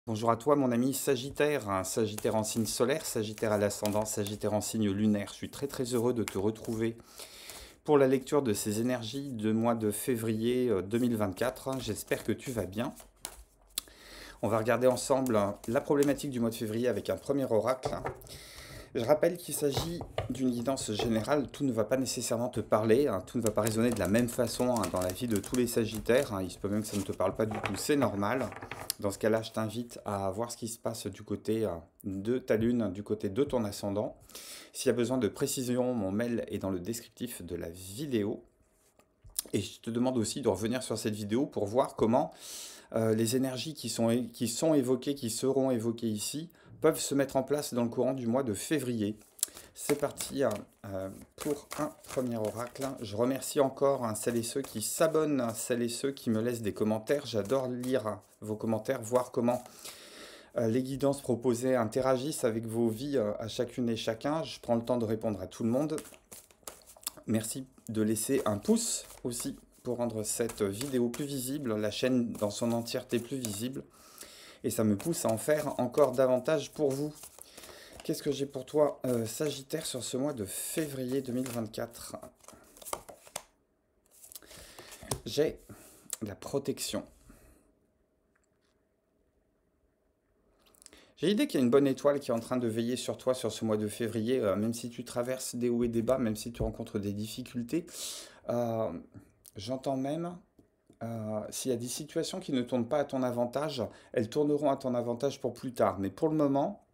Bonjour à toi mon ami Sagittaire, un Sagittaire en signe solaire, Sagittaire à l'ascendant, Sagittaire en signe lunaire. Je suis très très heureux de te retrouver pour la lecture de ces énergies de mois de février 2024. J'espère que tu vas bien. On va regarder ensemble la problématique du mois de février avec un premier oracle. Je rappelle qu'il s'agit d'une guidance générale, tout ne va pas nécessairement te parler, tout ne va pas résonner de la même façon dans la vie de tous les Sagittaires, il se peut même que ça ne te parle pas du tout, c'est normal. Dans ce cas-là, je t'invite à voir ce qui se passe du côté de ta lune, du côté de ton ascendant. S'il y a besoin de précision, mon mail est dans le descriptif de la vidéo. Et je te demande aussi de revenir sur cette vidéo pour voir comment les énergies qui sont évoquées, qui seront évoquées ici, peuvent se mettre en place dans le courant du mois de février. C'est parti pour un premier oracle. Je remercie encore celles et ceux qui s'abonnent, celles et ceux qui me laissent des commentaires. J'adore lire vos commentaires, voir comment les guidances proposées interagissent avec vos vies à chacune et chacun. Je prends le temps de répondre à tout le monde. Merci de laisser un pouce aussi pour rendre cette vidéo plus visible, la chaîne dans son entièreté plus visible. Et ça me pousse à en faire encore davantage pour vous. Qu'est-ce que j'ai pour toi, Sagittaire, sur ce mois de février 2024? J'ai la protection. J'ai l'idée qu'il y a une bonne étoile qui est en train de veiller sur toi sur ce mois de février, même si tu traverses des hauts et des bas, même si tu rencontres des difficultés. J'entends même, s'il y a des situations qui ne tournent pas à ton avantage, elles tourneront à ton avantage pour plus tard. Mais pour le moment,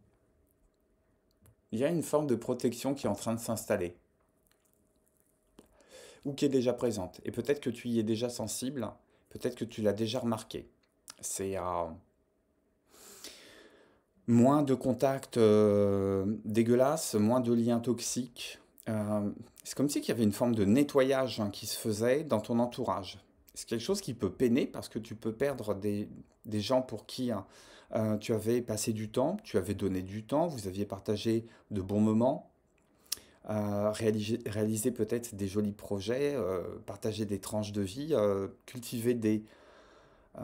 il y a une forme de protection qui est en train de s'installer, ou qui est déjà présente. Et peut-être que tu y es déjà sensible, peut-être que tu l'as déjà remarqué. C'est moins de contacts dégueulasses, moins de liens toxiques. C'est comme si il y avait une forme de nettoyage qui se faisait dans ton entourage. C'est quelque chose qui peut peiner parce que tu peux perdre des gens pour qui tu avais passé du temps, tu avais donné du temps, vous aviez partagé de bons moments, réaliser peut-être des jolis projets, partager des tranches de vie, cultiver euh,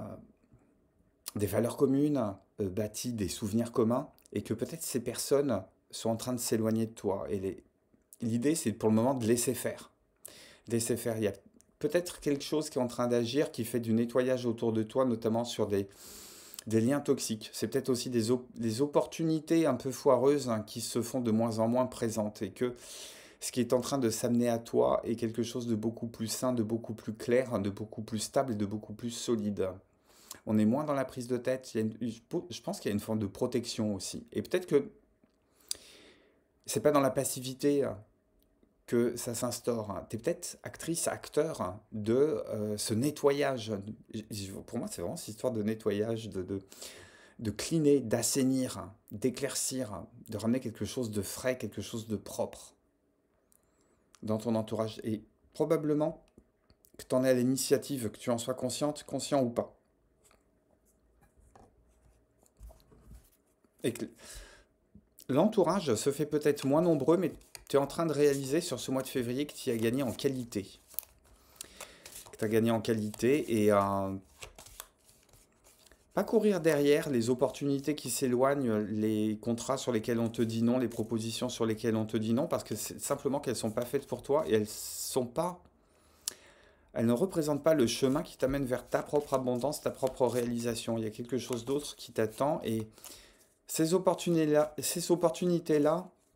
des valeurs communes, bâti des souvenirs communs, et que peut-être ces personnes sont en train de s'éloigner de toi. Et l'idée, c'est pour le moment de laisser faire. De laisser faire. Il y a peut-être quelque chose qui est en train d'agir, qui fait du nettoyage autour de toi, notamment sur des liens toxiques. C'est peut-être aussi des opportunités un peu foireuses qui se font de moins en moins présentes, et que ce qui est en train de s'amener à toi est quelque chose de beaucoup plus sain, de beaucoup plus clair, de beaucoup plus stable et de beaucoup plus solide. On est moins dans la prise de tête. Je pense qu'il y a une forme de protection aussi. Et peut-être que c'est pas dans la passivité que ça s'instaure. Tu es peut-être actrice, acteur de ce nettoyage. Pour moi, c'est vraiment cette histoire de nettoyage, de cleaner, d'assainir, d'éclaircir, de ramener quelque chose de frais, quelque chose de propre dans ton entourage. Et probablement que tu en es à l'initiative, que tu en sois consciente, conscient ou pas. Et que l'entourage se fait peut-être moins nombreux, mais tu es en train de réaliser sur ce mois de février que tu as gagné en qualité. Que tu as gagné en qualité et pas courir derrière les opportunités qui s'éloignent, les contrats sur lesquels on te dit non, les propositions sur lesquelles on te dit non, parce que c'est simplement qu'elles ne sont pas faites pour toi et elles ne représentent pas le chemin qui t'amène vers ta propre abondance, ta propre réalisation. Il y a quelque chose d'autre qui t'attend et ces opportunités-là,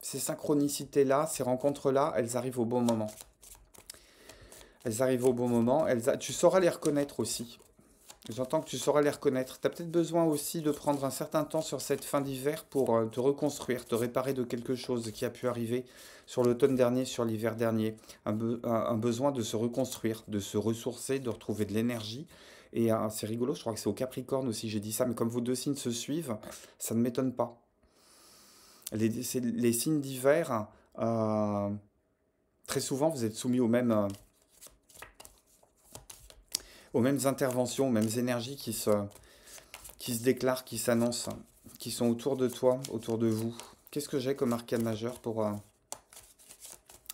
ces synchronicités-là, ces rencontres-là, elles arrivent au bon moment. Elles arrivent au bon moment. Tu sauras les reconnaître aussi. J'entends que tu sauras les reconnaître. Tu as peut-être besoin aussi de prendre un certain temps sur cette fin d'hiver pour te reconstruire, te réparer de quelque chose qui a pu arriver sur l'automne dernier, sur l'hiver dernier. Un besoin de se reconstruire, de se ressourcer, de retrouver de l'énergie. Et c'est rigolo, je crois que c'est au Capricorne aussi, j'ai dit ça, mais comme vos deux signes se suivent, ça ne m'étonne pas. Les signes d'hiver, très souvent, vous êtes soumis aux mêmes interventions, aux mêmes énergies qui se déclarent, qui s'annoncent, qui sont autour de toi, autour de vous. Qu'est-ce que j'ai comme arcane majeur pour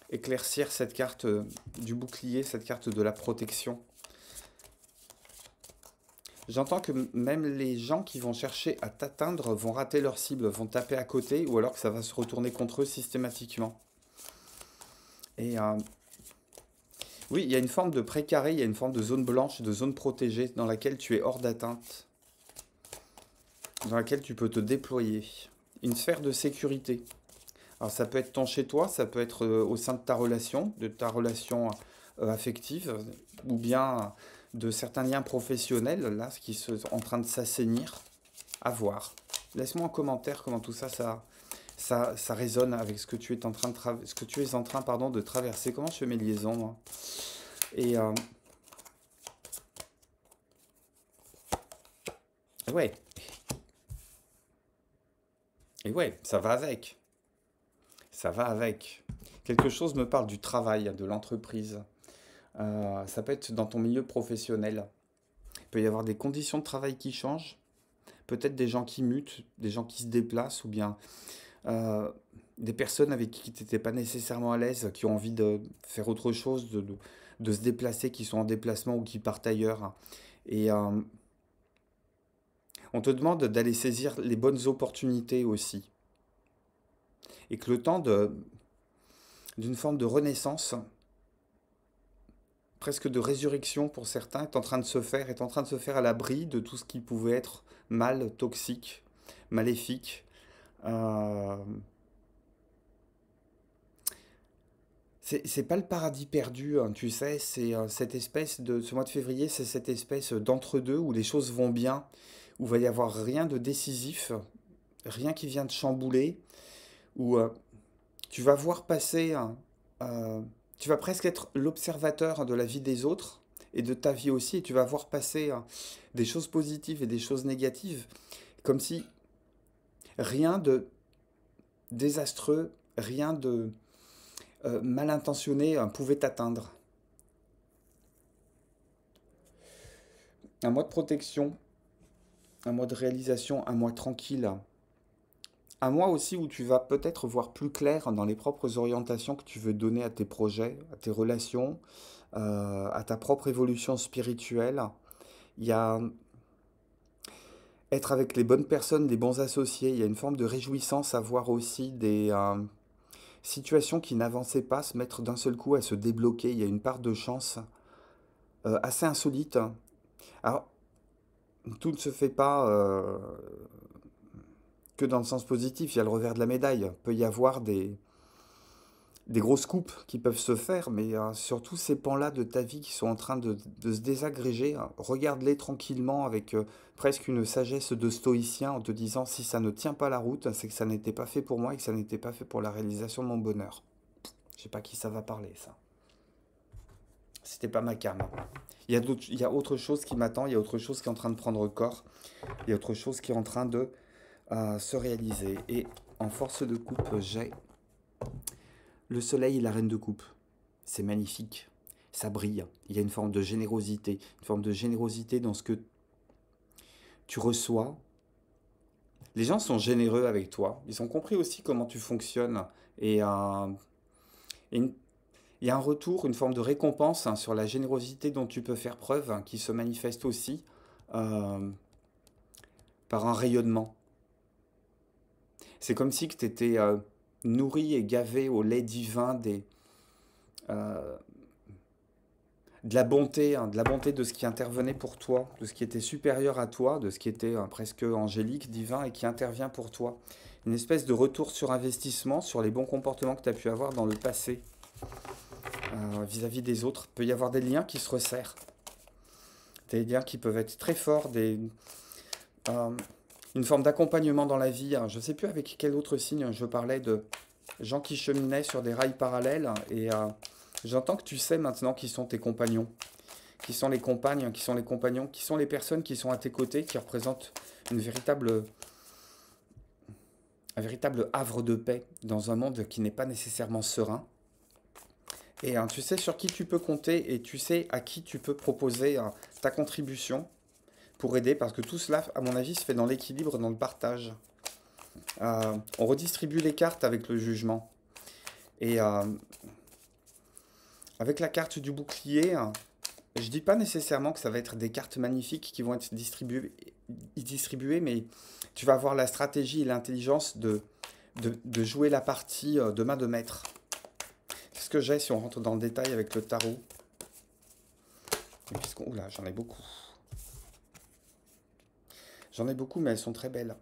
éclaircir cette carte du bouclier, cette carte de la protection? J'entends que même les gens qui vont chercher à t'atteindre vont rater leur cible, vont taper à côté, ou alors que ça va se retourner contre eux systématiquement. Et oui, il y a une forme de précaré, il y a une forme de zone blanche, de zone protégée, dans laquelle tu es hors d'atteinte, dans laquelle tu peux te déployer. Une sphère de sécurité. Alors ça peut être ton chez-toi, ça peut être au sein de ta relation affective, ou bien de certains liens professionnels, là, ce qui sont en train de s'assainir. À voir. Laisse-moi en commentaire comment tout ça, ça résonne avec ce que tu es en train ce que tu es en train, pardon, de traverser. Comment je fais mes liaisons, moi. Et ouais, et ouais, ça va avec. Ça va avec. Quelque chose me parle du travail, de l'entreprise. Ça peut être dans ton milieu professionnel. Il peut y avoir des conditions de travail qui changent. Peut-être des gens qui mutent, des gens qui se déplacent, ou bien euh, des personnes avec qui tu n'étais pas nécessairement à l'aise, qui ont envie de faire autre chose, de se déplacer, qui sont en déplacement ou qui partent ailleurs. Et on te demande d'aller saisir les bonnes opportunités aussi. Et que le temps d'une forme de renaissance, presque de résurrection pour certains, est en train de se faire à l'abri de tout ce qui pouvait être mal, toxique, maléfique. Euh, c'est pas le paradis perdu, hein, tu sais, c'est cette espèce de... Ce mois de février, c'est cette espèce d'entre-deux où les choses vont bien, où il va y avoir rien de décisif, rien qui vient de chambouler, où tu vas voir passer, euh, tu vas presque être l'observateur de la vie des autres et de ta vie aussi, et tu vas voir passer des choses positives et des choses négatives, comme si rien de désastreux, rien de mal intentionné pouvait t'atteindre. Un mois de protection, un mois de réalisation, un mois tranquille. Un mois aussi où tu vas peut-être voir plus clair dans les propres orientations que tu veux donner à tes projets, à tes relations, à ta propre évolution spirituelle. Il y a être avec les bonnes personnes, les bons associés. Il y a une forme de réjouissance à voir aussi des situations qui n'avançaient pas se mettre d'un seul coup à se débloquer. Il y a une part de chance assez insolite. Alors, tout ne se fait pas que dans le sens positif, il y a le revers de la médaille. Il peut y avoir des grosses coupes qui peuvent se faire, mais surtout ces pans-là de ta vie qui sont en train de se désagréger, hein, regarde-les tranquillement avec presque une sagesse de stoïcien en te disant si ça ne tient pas la route, c'est que ça n'était pas fait pour moi et que ça n'était pas fait pour la réalisation de mon bonheur. Je sais pas qui ça va parler, ça. C'était pas ma cam. Il y a autre chose qui m'attend, il y a autre chose qui est en train de prendre corps, il y a autre chose qui est en train de se réaliser. Et en force de coupe, j'ai le soleil et la reine de coupe. C'est magnifique. Ça brille. Il y a une forme de générosité. Une forme de générosité dans ce que tu reçois. Les gens sont généreux avec toi. Ils ont compris aussi comment tu fonctionnes. Et, et une- il y a un retour, une forme de récompense hein, sur la générosité dont tu peux faire preuve, hein, qui se manifeste aussi euh, par un rayonnement. C'est comme si tu étais nourri et gavé au lait divin euh, de la bonté de ce qui intervenait pour toi, de ce qui était supérieur à toi, de ce qui était presque angélique, divin et qui intervient pour toi. Une espèce de retour sur investissement sur les bons comportements que tu as pu avoir dans le passé vis-à-vis des autres. Il peut y avoir des liens qui se resserrent, des liens qui peuvent être très forts, euh, une forme d'accompagnement dans la vie. Je ne sais plus avec quel autre signe je parlais de gens qui cheminaient sur des rails parallèles et j'entends que tu sais maintenant qui sont tes compagnons, qui sont les compagnes, qui sont les compagnons, qui sont les personnes qui sont à tes côtés, qui représentent un véritable havre de paix dans un monde qui n'est pas nécessairement serein. Et tu sais sur qui tu peux compter et tu sais à qui tu peux proposer ta contribution pour aider, parce que tout cela, à mon avis, se fait dans l'équilibre, dans le partage. On redistribue les cartes avec le jugement. Et avec la carte du bouclier, Je dis pas nécessairement que ça va être des cartes magnifiques qui vont être distribuées, mais tu vas avoir la stratégie et l'intelligence de jouer la partie de main de maître. C'est ce que j'ai si on rentre dans le détail avec le tarot. Oula, j'en ai beaucoup. J'en ai beaucoup, mais elles sont très belles.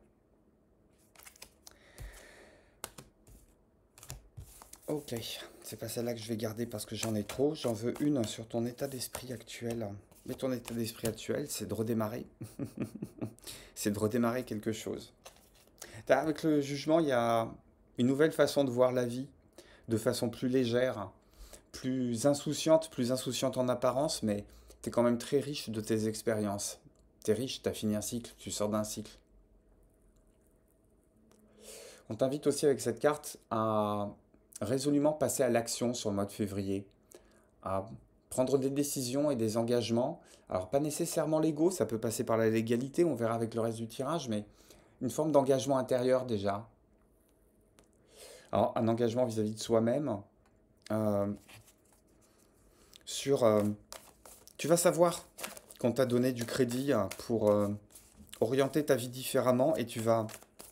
Ok, c'est pas celle-là que je vais garder parce que j'en ai trop. J'en veux une sur ton état d'esprit actuel. Mais ton état d'esprit actuel, c'est de redémarrer. C'est de redémarrer quelque chose. Avec le jugement, il y a une nouvelle façon de voir la vie, de façon plus légère, plus insouciante en apparence, mais tu es quand même très riche de tes expériences. Tu es riche, tu as fini un cycle, tu sors d'un cycle. On t'invite aussi avec cette carte à résolument passer à l'action sur le mois de février, à prendre des décisions et des engagements. Alors pas nécessairement légaux, ça peut passer par la légalité, on verra avec le reste du tirage, mais une forme d'engagement intérieur déjà. Alors un engagement vis-à-vis de soi-même, euh, sur... tu vas savoir qu'on t'a donné du crédit pour orienter ta vie différemment et tu vas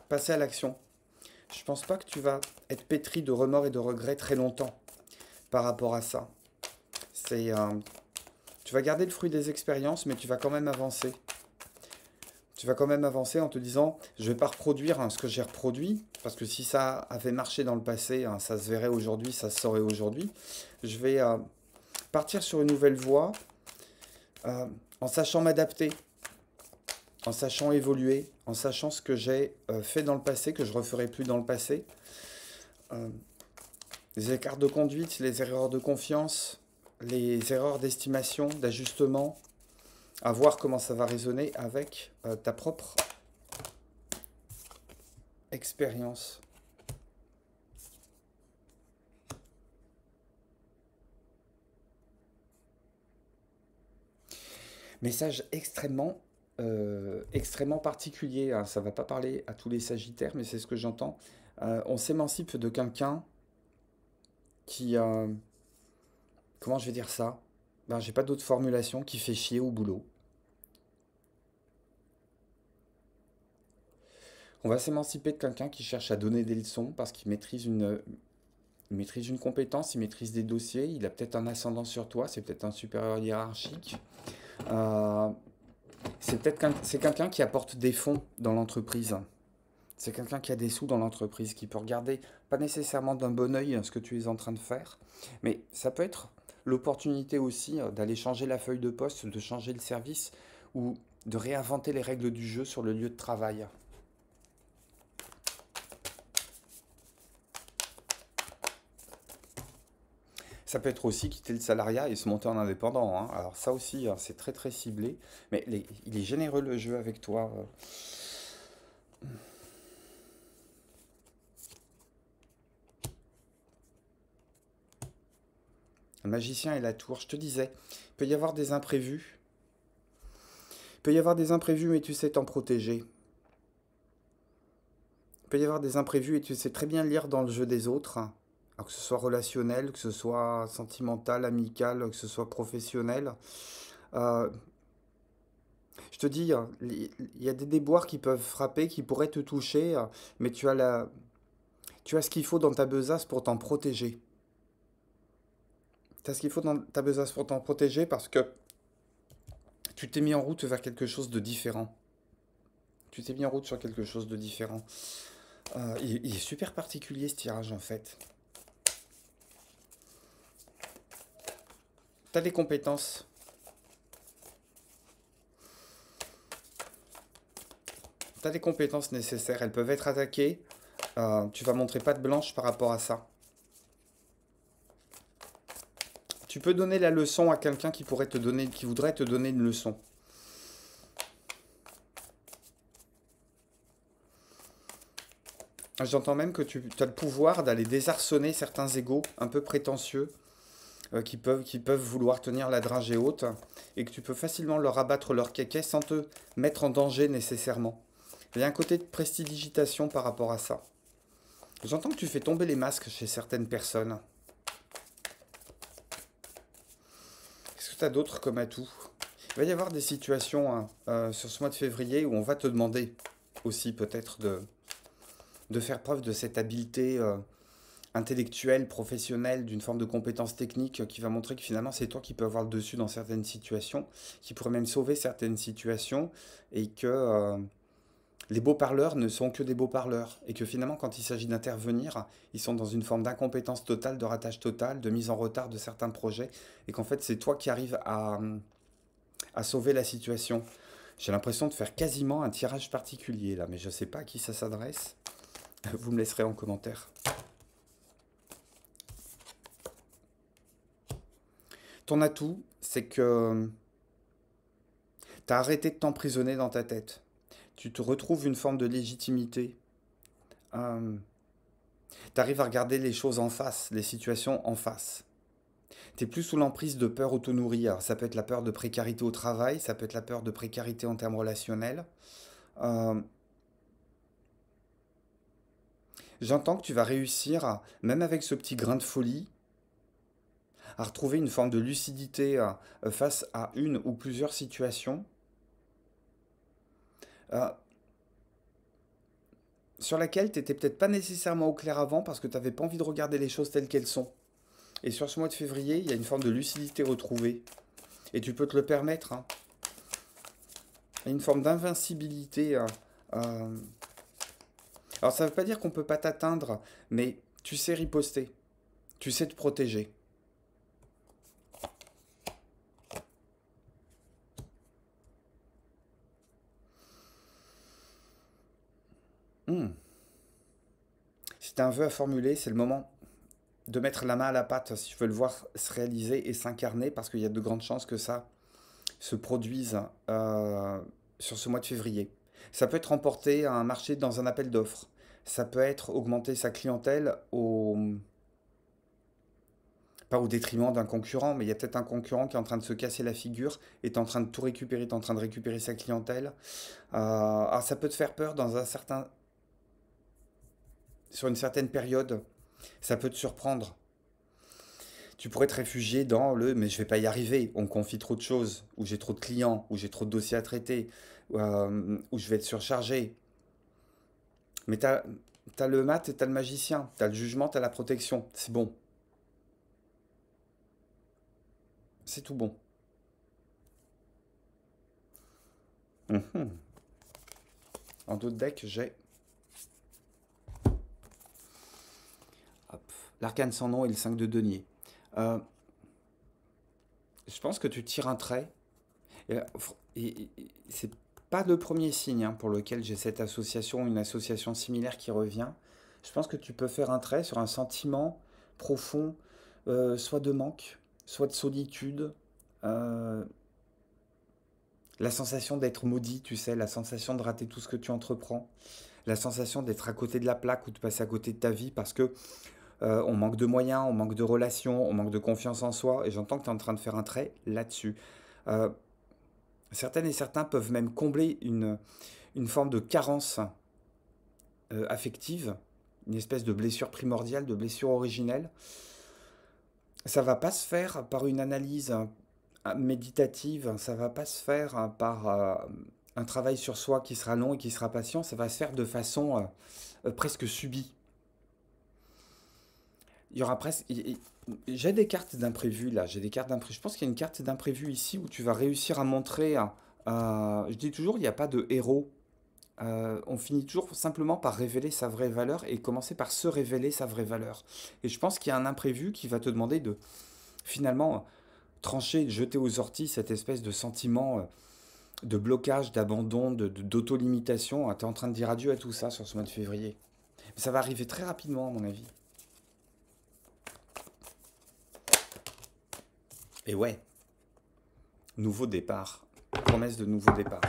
passer à l'action. Je pense pas que tu vas être pétri de remords et de regrets très longtemps par rapport à ça. C'est, tu vas garder le fruit des expériences, mais tu vas quand même avancer. Tu vas quand même avancer en te disant, je vais pas reproduire ce que j'ai reproduit, parce que si ça avait marché dans le passé, ça se verrait aujourd'hui, ça se saurait aujourd'hui. Je vais partir sur une nouvelle voie, en sachant m'adapter, en sachant évoluer, en sachant ce que j'ai fait dans le passé, que je ne referai plus dans le passé. Les écarts de conduite, les erreurs de confiance, les erreurs d'estimation, d'ajustement, à voir comment ça va résonner avec ta propre expérience. Message extrêmement particulier, hein. Ça ne va pas parler à tous les Sagittaires, mais c'est ce que j'entends. On s'émancipe de quelqu'un qui... comment je vais dire ça? Ben, j'ai pas d'autre formulation, qui fait chier au boulot. On va s'émanciper de quelqu'un qui cherche à donner des leçons parce qu'il il maîtrise une compétence, il maîtrise des dossiers, il a peut-être un ascendant sur toi, c'est peut-être un supérieur hiérarchique. Euh, c'est quelqu'un qui apporte des fonds dans l'entreprise. C'est quelqu'un qui a des sous dans l'entreprise, qui peut regarder, pas nécessairement d'un bon œil ce que tu es en train de faire, mais ça peut être l'opportunité aussi d'aller changer la feuille de poste, de changer le service ou de réinventer les règles du jeu sur le lieu de travail. Ça peut être aussi quitter le salariat et se monter en indépendant, hein. Alors ça aussi, c'est très très ciblé, mais il est généreux le jeu avec toi. Le magicien et la tour, je te disais, il peut y avoir des imprévus. Il peut y avoir des imprévus, mais tu sais t'en protéger. Il peut y avoir des imprévus et tu sais très bien lire dans le jeu des autres. Alors que ce soit relationnel, que ce soit sentimental, amical, que ce soit professionnel. Euh, je te dis, il y a des déboires qui peuvent frapper, qui pourraient te toucher, mais tu as ce qu'il faut dans ta besace pour t'en protéger. Tu as ce qu'il faut dans ta besace pour t'en protéger parce que tu t'es mis en route vers quelque chose de différent. Tu t'es mis en route sur quelque chose de différent. Il est super particulier ce tirage en fait. Tu as les compétences. Tu as les compétences nécessaires. Elles peuvent être attaquées. Tu vas montrer patte blanche par rapport à ça. Tu peux donner la leçon à quelqu'un qui voudrait te donner une leçon. J'entends même que tu as le pouvoir d'aller désarçonner certains égos un peu prétentieux qui peuvent vouloir tenir la dragée haute et que tu peux facilement leur abattre leur kéké sans te mettre en danger nécessairement. Il y a un côté de prestidigitation par rapport à ça. J'entends que tu fais tomber les masques chez certaines personnes. que tu as d'autre comme atout? Il va y avoir des situations hein, sur ce mois de février où on va te demander aussi peut-être de faire preuve de cette habileté intellectuelle, professionnelle, d'une forme de compétence technique qui va montrer que finalement c'est toi qui peux avoir le dessus dans certaines situations, qui pourrait même sauver certaines situations, et que les beaux parleurs ne sont que des beaux parleurs, et que finalement quand il s'agit d'intervenir, ils sont dans une forme d'incompétence totale, de ratage total, de mise en retard de certains projets, et qu'en fait c'est toi qui arrives à sauver la situation. J'ai l'impression de faire quasiment un tirage particulier là, mais je ne sais pas à qui ça s'adresse. Vous me laisserez en commentaire. Ton atout, c'est que tu as arrêté de t'emprisonner dans ta tête. Tu te retrouves une forme de légitimité. Tu arrives à regarder les choses en face, les situations en face. Tu n'es plus sous l'emprise de peur auto-nourrie. Alors, ça peut être la peur de précarité au travail, ça peut être la peur de précarité en termes relationnels. Euh, J'entends que tu vas réussir, même avec ce petit grain de folie, à retrouver une forme de lucidité face à une ou plusieurs situations euh, sur laquelle tu n'étais peut-être pas nécessairement au clair avant parce que tu n'avais pas envie de regarder les choses telles qu'elles sont. Et sur ce mois de février, il y a une forme de lucidité retrouvée. Et tu peux te le permettre. Hein. Il y a une forme d'invincibilité. Euh, Alors ça ne veut pas dire qu'on ne peut pas t'atteindre, mais tu sais riposter. Tu sais te protéger. Hmm. Si tu as un vœu à formuler, c'est le moment de mettre la main à la pâte si tu veux le voir se réaliser et s'incarner, parce qu'il y a de grandes chances que ça se produise sur ce mois de février. Ça peut être remporté à un marché dans un appel d'offres. Ça peut être augmenter sa clientèle pas au détriment d'un concurrent, mais il y a peut-être un concurrent qui est en train de se casser la figure et tu es en train de tout récupérer, tu es en train de récupérer sa clientèle. Alors ça peut te faire peur dans un certain, sur une certaine période. Ça peut te surprendre. Tu pourrais te réfugier dans le mais je vais pas y arriver, on me confie trop de choses, ou j'ai trop de clients, ou j'ai trop de dossiers à traiter, ou je vais être surchargé. Mais t'as le mat et t'as le magicien, t'as le jugement, t'as la protection. C'est bon, c'est tout bon. Mhm. En d'autres decks, j'ai hop, l'arcane sans nom et le 5 de denier. Euh, je pense que tu tires un trait. Et, c'est pas le premier signe hein, pour lequel j'ai cette association, une association similaire qui revient. Je pense que tu peux faire un trait sur un sentiment profond, soit de manque, soit de solitude, euh, la sensation d'être maudit, tu sais, la sensation de rater tout ce que tu entreprends, la sensation d'être à côté de la plaque ou de passer à côté de ta vie parce que on manque de moyens, on manque de relations, on manque de confiance en soi. Et j'entends que tu es en train de faire un trait là-dessus. Euh, Certaines et certains peuvent même combler une forme de carence affective, une espèce de blessure primordiale, de blessure originelle. Ça va pas se faire par une analyse méditative, ça va pas se faire par un travail sur soi qui sera long et qui sera patient, ça va se faire de façon presque subie. Il y aura presque. J'ai des cartes d'imprévu là, j'ai des cartes d'imprévu. Je pense qu'il y a une carte d'imprévu ici où tu vas réussir à montrer. Je dis toujours, il n'y a pas de héros. On finit toujours simplement par révéler sa vraie valeur et commencer par se révéler sa vraie valeur. Et je pense qu'il y a un imprévu qui va te demander de finalement trancher, jeter aux orties cette espèce de sentiment de blocage, d'abandon, d'auto-limitation. Tu es en train de dire adieu à tout ça sur ce mois de février. Mais ça va arriver très rapidement, à mon avis. Et ouais, nouveau départ, promesse de nouveau départ.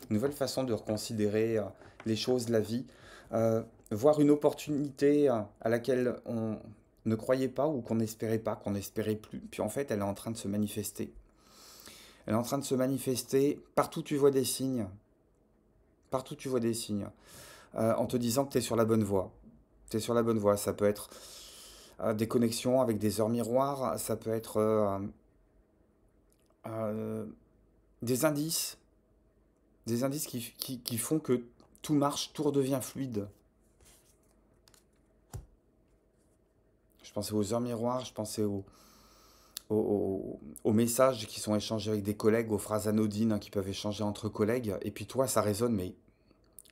Nouvelle façon de reconsidérer les choses, la vie, voir une opportunité à laquelle on ne croyait pas ou qu'on n'espérait plus. Puis en fait, elle est en train de se manifester. Elle est en train de se manifester. Partout tu vois des signes. Partout tu vois des signes. En te disant que tu es sur la bonne voie. Tu es sur la bonne voie. Ça peut être des connexions avec des heures miroirs. Ça peut être euh, des indices, des indices qui font que tout marche, tout redevient fluide. Je pensais aux heures miroirs, je pensais aux messages qui sont échangés avec des collègues, aux phrases anodines qui peuvent échanger entre collègues. Et puis toi, ça résonne, mais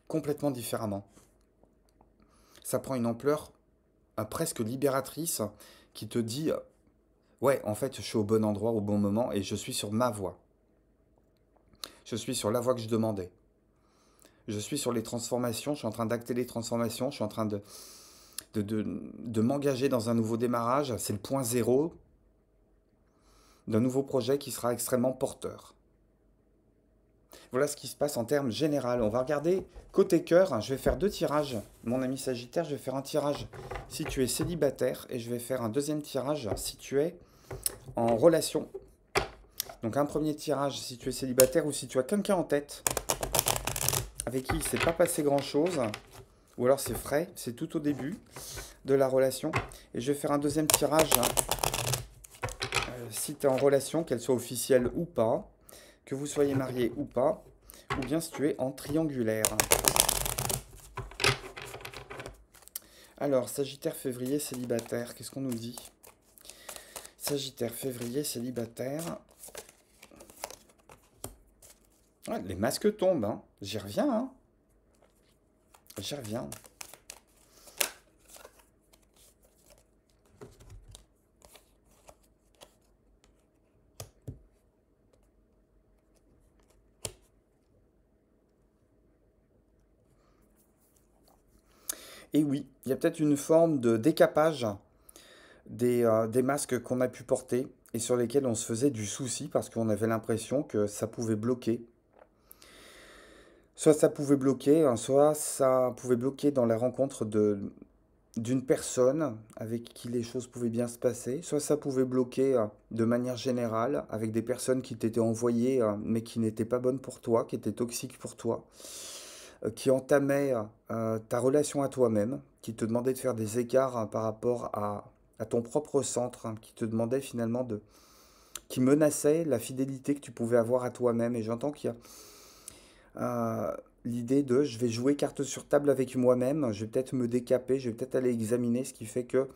complètement différemment. Ça prend une ampleur presque libératrice qui te dit, ouais, en fait, je suis au bon endroit, au bon moment, et je suis sur ma voie. Je suis sur la voie que je demandais. Je suis sur les transformations, je suis en train d'acter les transformations, je suis en train de m'engager dans un nouveau démarrage. C'est le point zéro d'un nouveau projet qui sera extrêmement porteur. Voilà ce qui se passe en termes général. On va regarder côté cœur. Je vais faire 2 tirages. Mon ami Sagittaire, je vais faire un tirage si tu es célibataire et je vais faire un deuxième tirage si tu es en relation. Donc un premier tirage si tu es célibataire ou si tu as quelqu'un en tête avec qui il ne s'est pas passé grand-chose. Ou alors c'est frais, c'est tout au début de la relation. Et je vais faire un deuxième tirage si tu es en relation, qu'elle soit officielle ou pas, que vous soyez marié ou pas, ou bien si tu es en triangulaire. Alors, Sagittaire, février, célibataire, qu'est-ce qu'on nous dit? Sagittaire, février, célibataire. Ouais, les masques tombent, hein. J'y reviens, hein. J'y reviens. Et oui, il y a peut-être une forme de décapage des masques qu'on a pu porter et sur lesquels on se faisait du souci parce qu'on avait l'impression que ça pouvait bloquer. Soit ça pouvait bloquer, hein, soit ça pouvait bloquer dans la rencontre d'une personne avec qui les choses pouvaient bien se passer, soit ça pouvait bloquer de manière générale avec des personnes qui t'étaient envoyées mais qui n'étaient pas bonnes pour toi, qui étaient toxiques pour toi, qui entamaient ta relation à toi-même, qui te demandaient de faire des écarts par rapport à ton propre centre, qui te demandaient finalement qui menaçaient la fidélité que tu pouvais avoir à toi-même. Et j'entends qu'il y a l'idée de je vais jouer carte sur table avec moi-même, je vais peut-être me décaper, je vais peut-être aller examiner ce qui fait que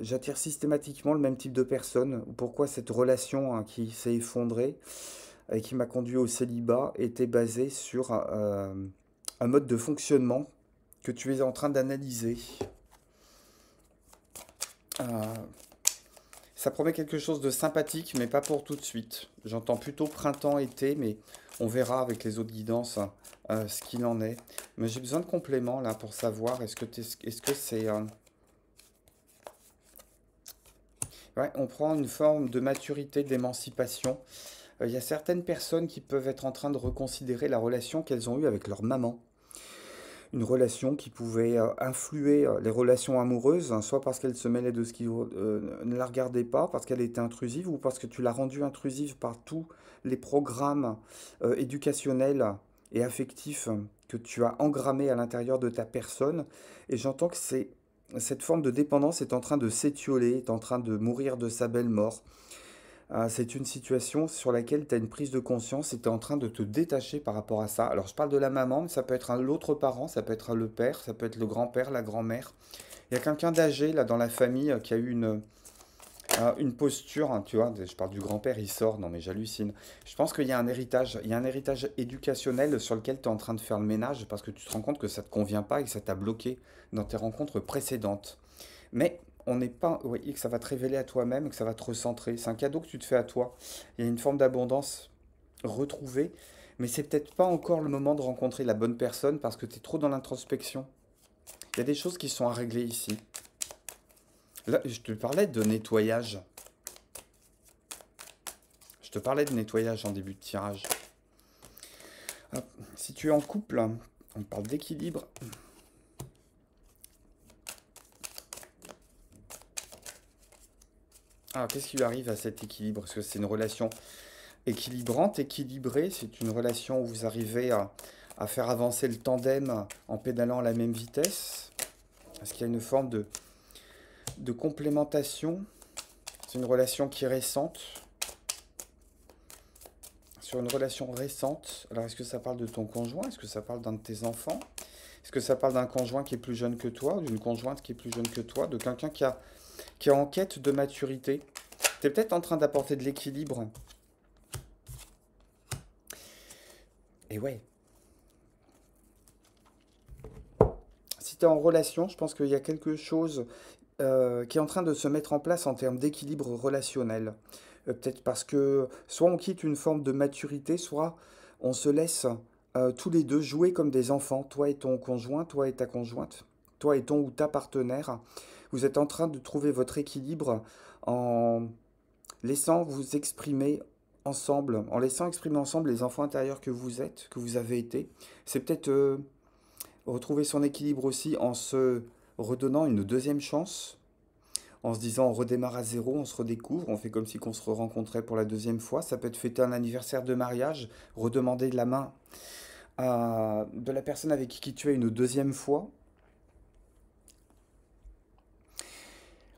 j'attire systématiquement le même type de personne. Pourquoi cette relation qui s'est effondrée et qui m'a conduit au célibat était basée sur un mode de fonctionnement que tu es en train d'analyser. Euh, Ça promet quelque chose de sympathique, mais pas pour tout de suite. J'entends plutôt printemps-été, mais on verra avec les autres guidances ce qu'il en est. Mais j'ai besoin de compléments là pour savoir est-ce que c'est... Ouais, on prend une forme de maturité, d'émancipation. Il y a certaines personnes qui peuvent être en train de reconsidérer la relation qu'elles ont eue avec leur maman. Une relation qui pouvait influer les relations amoureuses, hein, soit parce qu'elle se mêlait de ce qui ne la regardait pas, parce qu'elle était intrusive, ou parce que tu l'as rendue intrusive par tous les programmes éducationnels et affectifs que tu as engrammés à l'intérieur de ta personne. Et j'entends que cette forme de dépendance est en train de s'étioler, est en train de mourir de sa belle mort. C'est une situation sur laquelle tu as une prise de conscience et tu es en train de te détacher par rapport à ça. Alors je parle de la maman, mais ça peut être l'autre parent, ça peut être le père, ça peut être le grand-père, la grand-mère. Il y a quelqu'un d'âgé là dans la famille qui a eu une posture, hein, tu vois, je parle du grand-père, il sort, non mais j'hallucine. Je pense qu'il y a il y a un héritage éducationnel sur lequel tu es en train de faire le ménage parce que tu te rends compte que ça ne te convient pas et que ça t'a bloqué dans tes rencontres précédentes. Mais on n'est pas, oui, que ça va te révéler à toi-même, que ça va te recentrer. C'est un cadeau que tu te fais à toi. Il y a une forme d'abondance retrouvée, mais c'est peut-être pas encore le moment de rencontrer la bonne personne parce que tu es trop dans l'introspection. Il y a des choses qui sont à régler ici. Là, je te parlais de nettoyage. Je te parlais de nettoyage en début de tirage. Hop. Si tu es en couple, on parle d'équilibre. Alors, qu'est-ce qui lui arrive à cet équilibre? Parce que c'est une relation équilibrante, équilibrée. C'est une relation où vous arrivez à faire avancer le tandem en pédalant à la même vitesse. Est-ce qu'il y a une forme de complémentation? C'est une relation qui est récente. sur une relation récente. Alors, est-ce que ça parle de ton conjoint? Est-ce que ça parle d'un de tes enfants? Est-ce que ça parle d'un conjoint qui est plus jeune que toi, ou d'une conjointe qui est plus jeune que toi, de quelqu'un qui est en quête de maturité? Tu es peut-être en train d'apporter de l'équilibre. Et ouais, si tu es en relation, je pense qu'il y a quelque chose qui est en train de se mettre en place en termes d'équilibre relationnel. Peut-être parce que soit on quitte une forme de maturité, soit on se laisse tous les deux jouer comme des enfants, toi et ton conjoint, toi et ta conjointe, toi et ton ou ta partenaire. Vous êtes en train de trouver votre équilibre en laissant vous exprimer ensemble, en laissant exprimer ensemble les enfants intérieurs que vous êtes, que vous avez été. C'est peut-être retrouver son équilibre aussi en se redonnant une deuxième chance, en se disant on redémarre à zéro, on se redécouvre, on fait comme si on se rencontrait pour la deuxième fois. Ça peut être fêter un anniversaire de mariage, redemander de la main de la personne avec qui tu es une deuxième fois.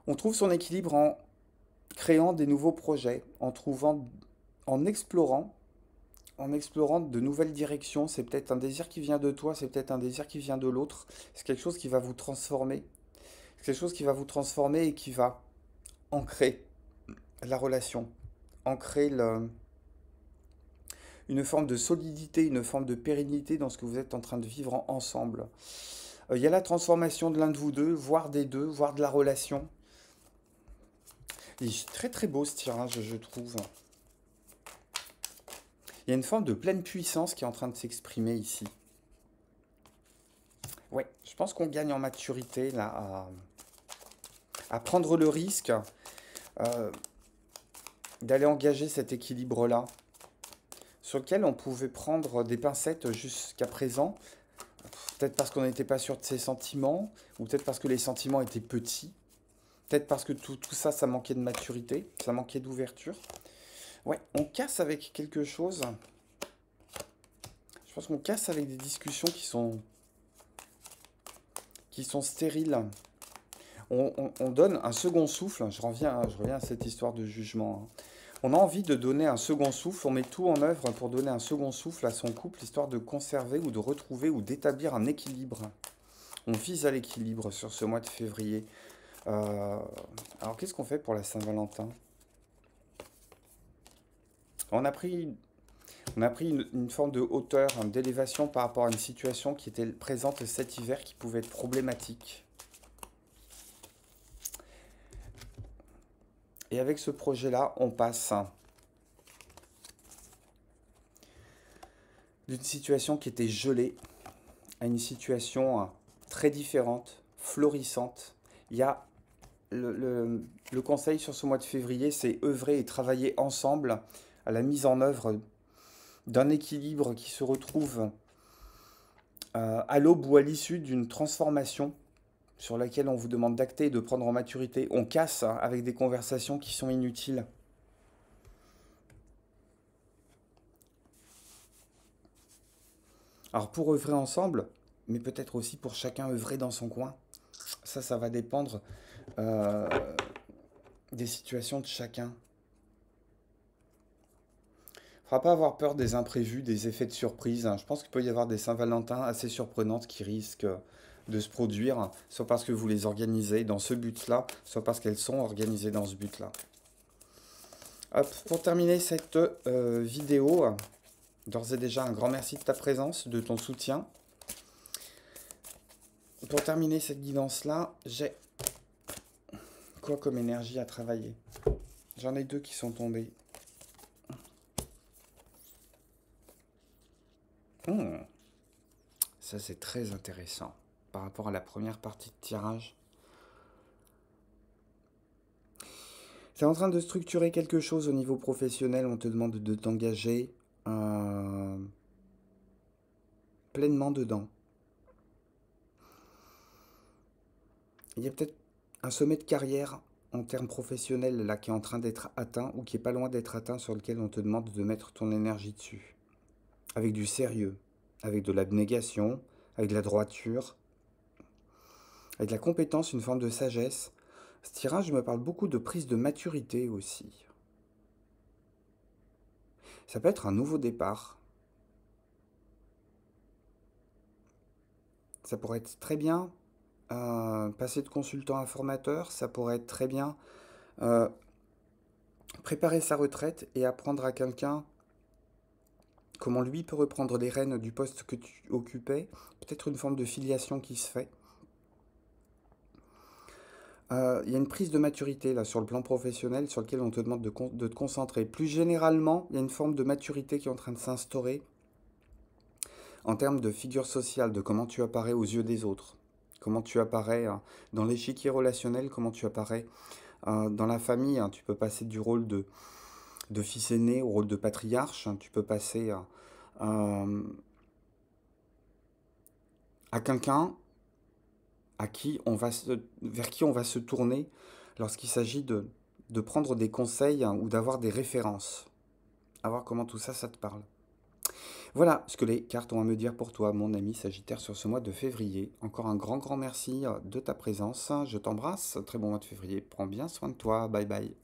On trouve son équilibre en créant des nouveaux projets, en trouvant, en explorant, en explorant de nouvelles directions. C'est peut-être un désir qui vient de toi, c'est peut-être un désir qui vient de l'autre. C'est quelque chose qui va vous transformer. C'est quelque chose qui va vous transformer et qui va ancrer la relation, ancrer une forme de solidité, une forme de pérennité dans ce que vous êtes en train de vivre ensemble. Il y a la transformation de l'un de vous deux, voire des deux, voire de la relation. Il est très très beau ce tirage, je trouve. Il y a une forme de pleine puissance qui est en train de s'exprimer ici. Ouais, je pense qu'on gagne en maturité là, à prendre le risque d'aller engager cet équilibre-là, sur lequel on pouvait prendre des pincettes jusqu'à présent, peut-être parce qu'on n'était pas sûr de ses sentiments, ou peut-être parce que les sentiments étaient petits, peut-être parce que tout ça, ça manquait de maturité, ça manquait d'ouverture. Ouais, on casse avec quelque chose. Je pense qu'on casse avec des discussions qui sont stériles. On donne un second souffle. Je reviens à cette histoire de jugement. On a envie de donner un second souffle. On met tout en œuvre pour donner un second souffle à son couple, histoire de conserver ou de retrouver ou d'établir un équilibre. On vise à l'équilibre sur ce mois de février. Alors, qu'est-ce qu'on fait pour la Saint-Valentin? On a pris une forme de hauteur, d'élévation par rapport à une situation qui était présente cet hiver qui pouvait être problématique. Et avec ce projet-là, on passe d'une situation qui était gelée à une situation très différente, florissante. Il y a le conseil sur ce mois de février, c'est œuvrer et travailler ensemble à la mise en œuvre d'un équilibre qui se retrouve à l'aube ou à l'issue d'une transformation sur laquelle on vous demande d'acter et de prendre en maturité. On casse avec des conversations qui sont inutiles. Alors pour œuvrer ensemble, mais peut-être aussi pour chacun œuvrer dans son coin, ça va dépendre des situations de chacun. Il ne faudra pas avoir peur des imprévus, des effets de surprise. Je pense qu'il peut y avoir des Saint-Valentin assez surprenantes qui risquent de se produire, soit parce que vous les organisez dans ce but-là, soit parce qu'elles sont organisées dans ce but-là. Hop, pour terminer cette vidéo, d'ores et déjà un grand merci de ta présence, de ton soutien. Pour terminer cette guidance-là, j'ai quoi comme énergie à travailler? J'en ai deux qui sont tombés. Ça, c'est très intéressant par rapport à la première partie de tirage. C'est en train de structurer quelque chose au niveau professionnel. On te demande de t'engager pleinement dedans. Il y a peut-être un sommet de carrière en termes professionnels là qui est en train d'être atteint ou qui est pas loin d'être atteint, sur lequel on te demande de mettre ton énergie dessus. Avec du sérieux, avec de l'abnégation, avec de la droiture, avec de la compétence, une forme de sagesse. Ce tirage me parle beaucoup de prise de maturité aussi. Ça peut être un nouveau départ. Ça pourrait être très bien passer de consultant à formateur. Ça pourrait être très bien euh, préparer sa retraite et apprendre à quelqu'un comment lui peut reprendre les rênes du poste que tu occupais. Peut-être une forme de filiation qui se fait. Il y a une prise de maturité là sur le plan professionnel sur lequel on te demande de te concentrer. Plus généralement, il y a une forme de maturité qui est en train de s'instaurer en termes de figure sociale, de comment tu apparais aux yeux des autres, comment tu apparais dans l'échiquier relationnel, comment tu apparais dans la famille. Hein. Tu peux passer du rôle de fils aîné au rôle de patriarche. Hein. Tu peux passer à quelqu'un vers qui on va se tourner lorsqu'il s'agit de prendre des conseils hein, ou d'avoir des références. À voir comment tout ça, ça te parle. Voilà ce que les cartes ont à me dire pour toi, mon ami Sagittaire, sur ce mois de février. Encore un grand, grand merci de ta présence. Je t'embrasse. Très bon mois de février. Prends bien soin de toi. Bye bye.